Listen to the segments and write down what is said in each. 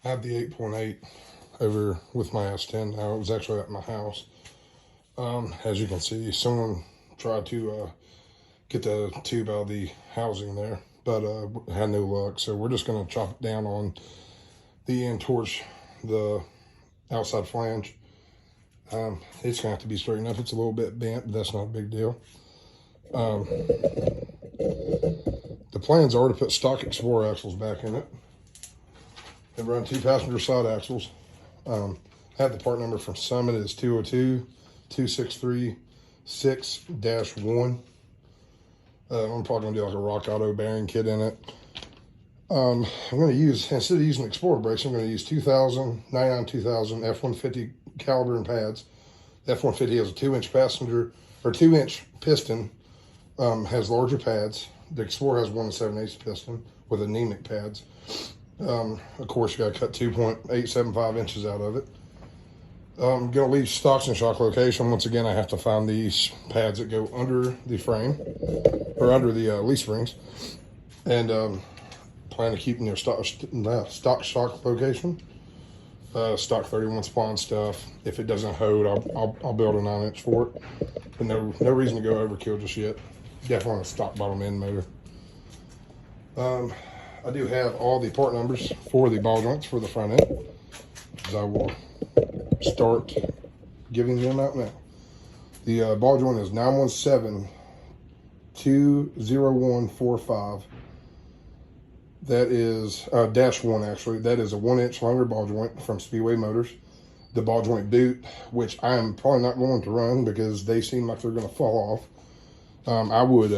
I have the 8.8 over with my S10 now. It was actually at my house. As you can see, someone tried to get the tube out of the housing there, but had no luck. So we're just going to chop it down on the end towards the outside flange. It's going to have to be straightened up. It's a little bit bent, but that's not a big deal. The plans are to put stock Explorer axles back in it and run 2 passenger side axles. I have the part number from Summit is 202-263-6-1. I'm probably going to do like a Rock Auto bearing kit in it. I'm going to use, instead of using Explorer brakes, I'm going to use 2000 F-150 caliber and pads. The F-150 has a 2-inch passenger, or 2-inch piston, has larger pads. The Explorer has 1 7/8 piston with anemic pads. Of course, you got to cut 2.875 inches out of it. I'm going to leave stocks in shock location. Once again, I have to find these pads that go under the frame, or under the leaf springs, and plan to keep in their stock shock location. Stock 31 spawn stuff. If it doesn't hold, I'll build a 9-inch for it. But no reason to go overkill just yet. Definitely a stock bottom end motor. I do have all the part numbers for the ball joints for the front end, as I will start giving them out now. The ball joint is 917-20145. That is -1 actually. That is a 1-inch longer ball joint from Speedway Motors. The ball joint boot, which I am probably not going to run because they seem like they're going to fall off. I would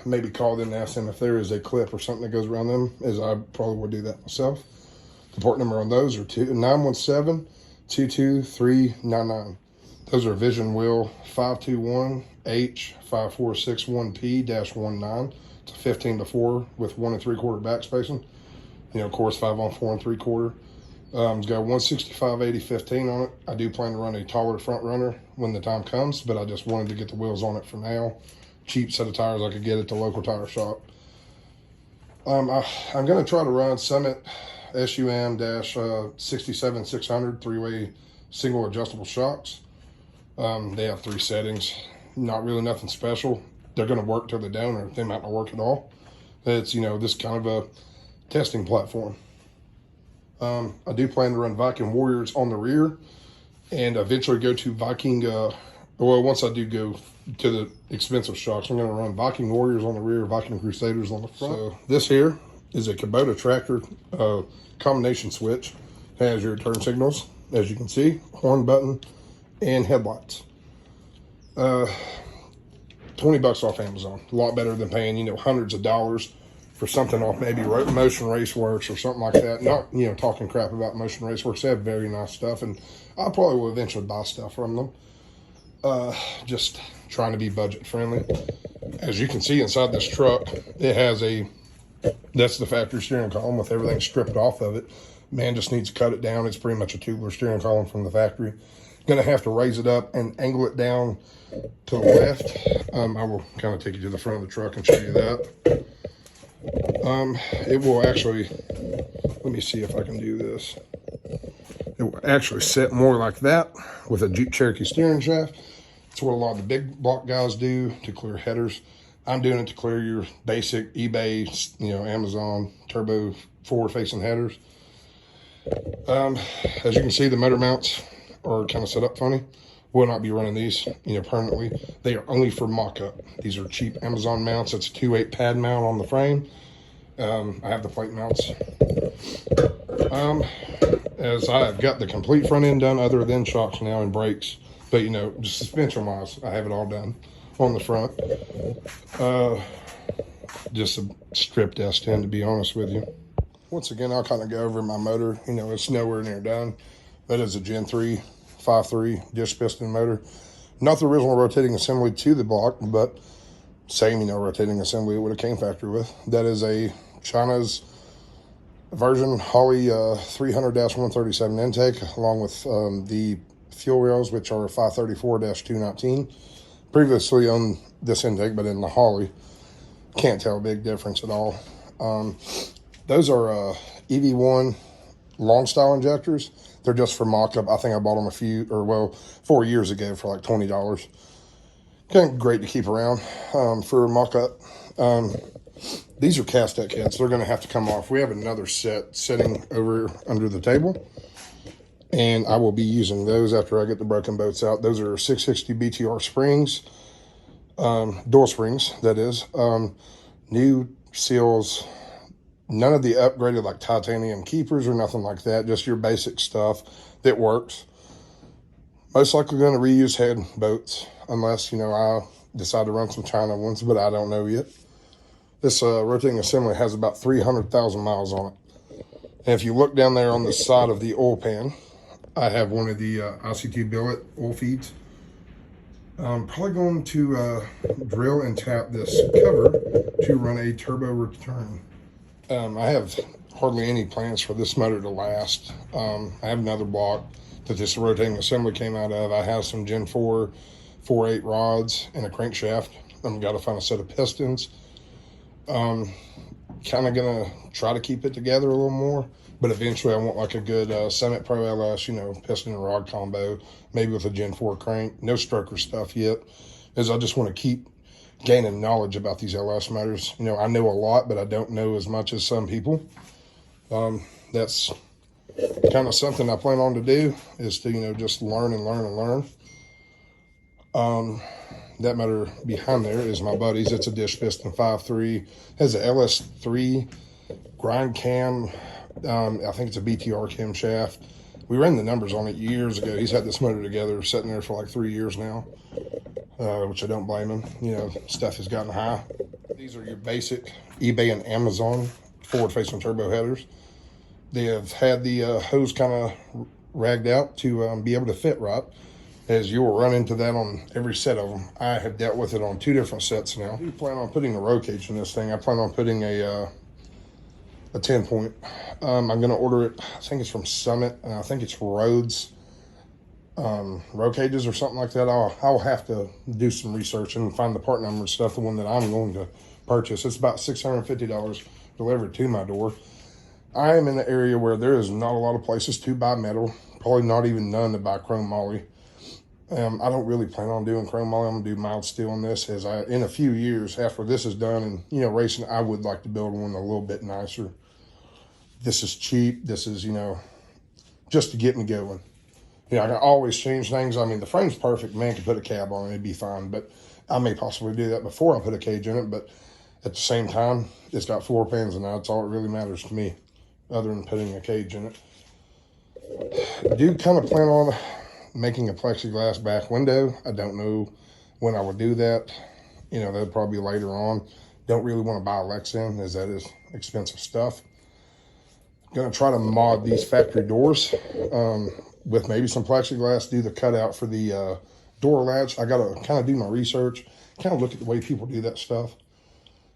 maybe call them and ask them if there is a clip or something that goes around them, as I probably would do that myself. The part number on those are 917-22399. Those are Vision Wheel 521H5461P-19. It's a 15-4 with 1 3/4 back spacing. You know, of course, 5 on 4 3/4. It's got 165/80/15 on it. I do plan to run a taller front runner when the time comes, but I just wanted to get the wheels on it for now. Cheap set of tires I could get at the local tire shop. I'm going to try to run Summit SUM-67600 3-way single adjustable shocks. They have 3 settings. Not really nothing special. They're going to work till they don't, or they might not work at all. It's, you know, this kind of a testing platform. I do plan to run Viking Warriors on the rear and eventually go to Viking, well, once I do go to the expensive shocks, I'm going to run Viking Warriors on the rear, Viking Crusaders on the front. So this here is a Kubota tractor combination switch. It has your turn signals, as you can see, horn button, and headlights. 20 bucks off Amazon. A lot better than paying, you know, hundreds of dollars for something off maybe Motion Raceworks or something like that. Not, you know, talking crap about Motion Raceworks. They have very nice stuff, and I probably will eventually buy stuff from them. Just trying to be budget friendly. As you can see inside this truck, it has that's the factory steering column with everything stripped off of it. Man just needs to cut it down. It's pretty much a tubular steering column from the factory. Gonna have to raise it up and angle it down to the left. I will kind of take you to the front of the truck and show you that. It will actually, let me see if I can do this. It will actually sit more like that with a Jeep Cherokee steering shaft. It's what a lot of the big block guys do to clear headers. I'm doing it to clear your basic eBay, you know, Amazon turbo forward-facing headers. As you can see, the motor mounts are kind of set up funny. Will not be running these, you know, permanently. They are only for mock-up. These are cheap Amazon mounts. It's a 2/8 pad mount on the frame. I have the plate mounts. As I've got the complete front end done, other than shocks now and brakes, but you know, just suspension wise, I have it all done on the front. Just a stripped S10, to be honest with you. Once again, I'll kind of go over my motor. You know, it's nowhere near done. That is a Gen 3 5.3 dish piston motor. Not the original rotating assembly to the block, but same, you know, rotating assembly it would have came factory with. That is a China's version Holley 300-137 intake, along with the fuel rails, which are 534-219. Previously on this intake, but in the Holley. Can't tell a big difference at all. Those are EV1 long style injectors. They're just for mock-up. I think I bought them 4 years ago for like $20. Kind of great to keep around for mock-up. These are Castec heads. They're going to have to come off. We have another set sitting over under the table, and I will be using those after I get the broken boats out. Those are 660 BTR springs, door springs, that is. New seals, none of the upgraded like titanium keepers or nothing like that, just your basic stuff that works. Most likely going to reuse head boats, unless, you know, I decide to run some China ones, but I don't know yet. This rotating assembly has about 300,000 miles on it. And if you look down there on the side of the oil pan, I have one of the ICT billet oil feeds. I'm probably going to drill and tap this cover to run a turbo return. I have hardly any plans for this motor to last. I have another block that this rotating assembly came out of. I have some Gen 4 4/8 rods and a crankshaft. I've got to find a set of pistons. Kind of gonna try to keep it together a little more, but eventually I want like a good Summit Pro LS, you know, piston and rod combo, maybe with a Gen 4 crank. No stroker stuff yet, as I just want to keep gaining knowledge about these LS motors. You know, I know a lot, but I don't know as much as some people. That's kind of something I plan on to do, is to, you know, just learn and learn and learn. That motor behind there is my buddy's. It's a dish piston 5.3, has a LS3 grind cam. I think it's a BTR camshaft. We ran the numbers on it years ago. He's had this motor together, sitting there for like 3 years now, which I don't blame him. You know, stuff has gotten high. These are your basic eBay and Amazon forward-facing turbo headers. They have had the hose kind of ragged out to be able to fit right, as you will run into that on every set of them. I have dealt with it on 2 different sets now. I do plan on putting a roll cage in this thing. I plan on putting a 10-point. I'm going to order it, I think it's from Summit, and I think it's Rhodes roll cages or something like that. I'll have to do some research and find the part number and stuff, the one that I'm going to purchase. It's about $650 delivered to my door. I am in the area where there is not a lot of places to buy metal, probably not even none to buy chrome moly. I don't really plan on doing chrome moly. I'm gonna do mild steel on this, as in a few years after this is done and, you know, racing, I would like to build one a little bit nicer. This is cheap. This is, you know, just to get me going. You know, I can always change things. I mean, the frame's perfect. Man can put a cab on it, it'd be fine, but I may possibly do that before I put a cage in it. But at the same time, it's got floor pans, and that's all it really matters to me, other than putting a cage in it. I do kind of plan on making a plexiglass back window. I don't know when I would do that. You know, that'll probably be later on. Don't really want to buy a Lexan, as that is expensive stuff. Gonna try to mod these factory doors with maybe some plexiglass, do the cutout for the door latch. I gotta kind of do my research, kind of look at the way people do that stuff,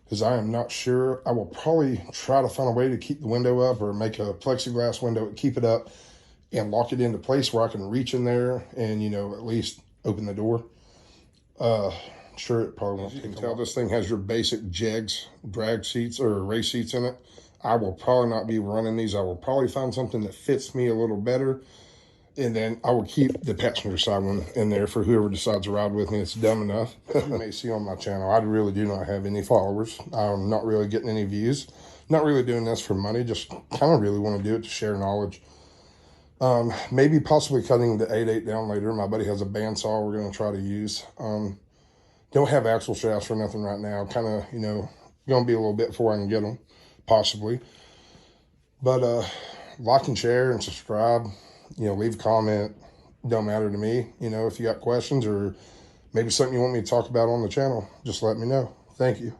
because I am not sure. I will probably try to find a way to keep the window up, or make a plexiglass window, keep it up, and lock it into place where I can reach in there and, you know, at least open the door. Sure, it probably won't. You can tell this thing has your basic jegs, drag seats, or race seats in it. I will probably not be running these. I will probably find something that fits me a little better, and then I will keep the passenger side one in there for whoever decides to ride with me. It's dumb enough. You may see on my channel, I really do not have any followers. I'm not really getting any views. Not really doing this for money, just kind of really want to do it to share knowledge. Maybe possibly cutting the 8/8 down later. My buddy has a bandsaw we're going to try to use. Don't have axle shafts or nothing right now. Kind of, you know, going to be a little bit before I can get them, possibly. But like and share and subscribe. You know, leave a comment. Don't matter to me. You know, if you got questions or maybe something you want me to talk about on the channel, just let me know. Thank you.